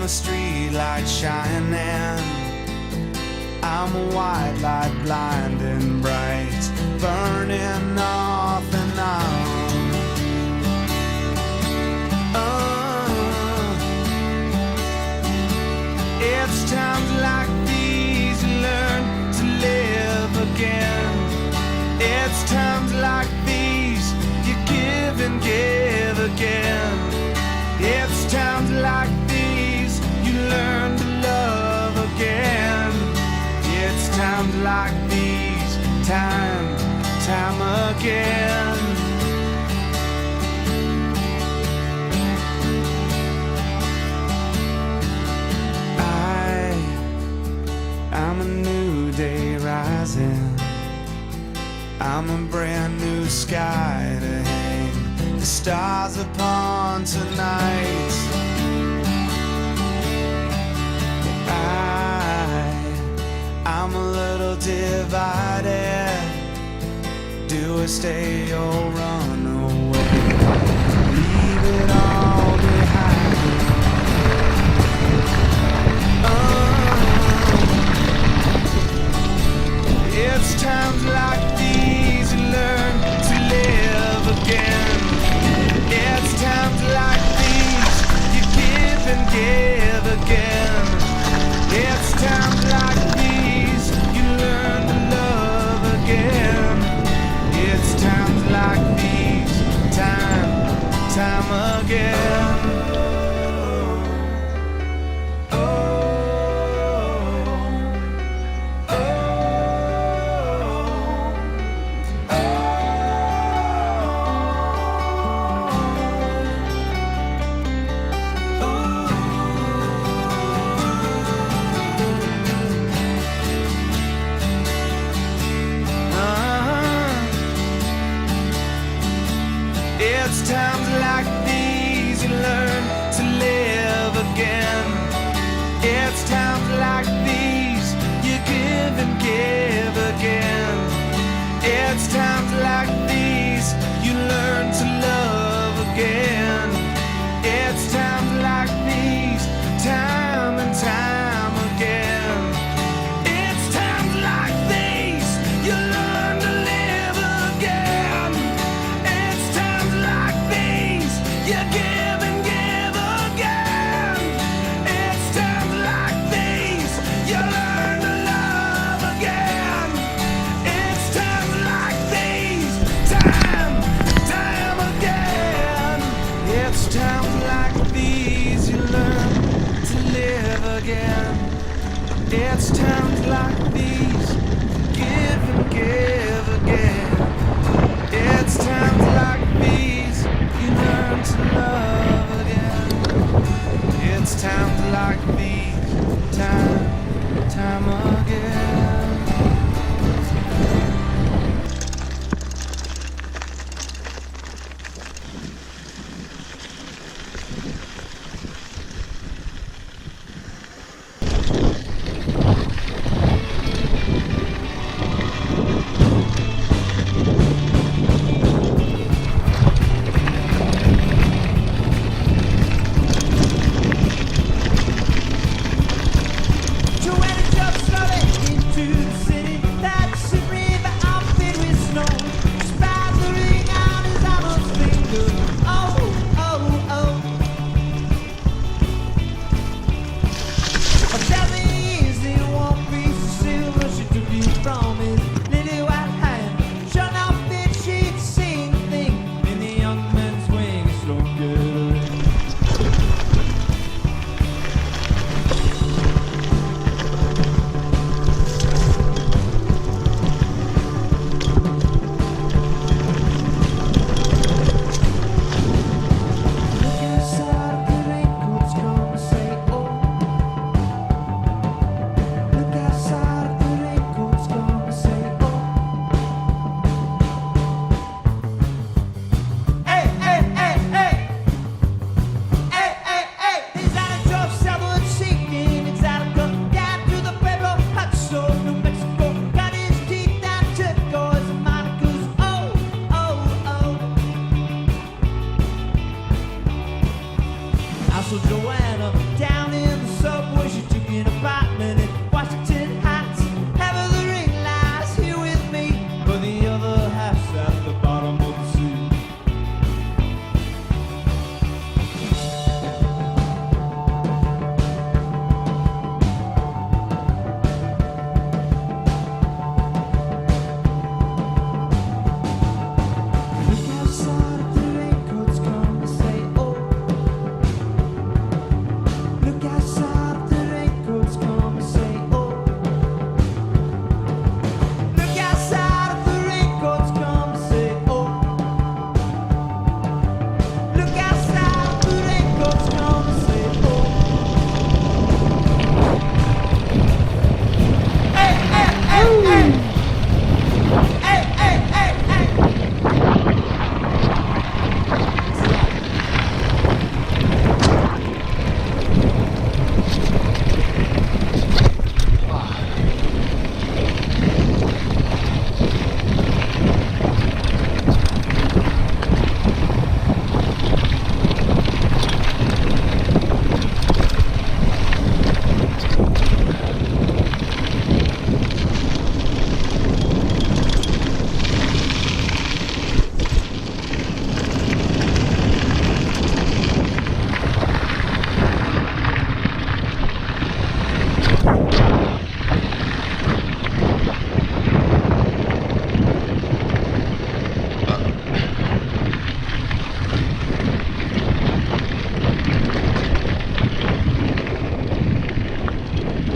a street light shining. I'm a white light, blinding bright, burning off and on. It's times like these you learn to live again. It's times like these you give and give again. It's times like these you learn to love again. It's times like these, time again. I'm a new day rising. I'm a brand new sky to hang the stars upon tonight. I'm a little divided. Do I stay or run away? Leave it all behind. It's times like these you learn to live again. It's times like these you give and give again. It's times like these you learn to love again. It's times like these, time again. It's times like these you learn to live again. It's times like these you give and give again. It's times like these you learn to love again. It's times like these, time and time again. It's times like these you learn to live again. It's times like these you give and give again. It's times like these you learn to love again. It's times like these, time again. It's times like these you learn to live again. It's times like these, give and give again. It's times like these you learn to love again. It's times like these, time again. So Joanna down in the an apartment in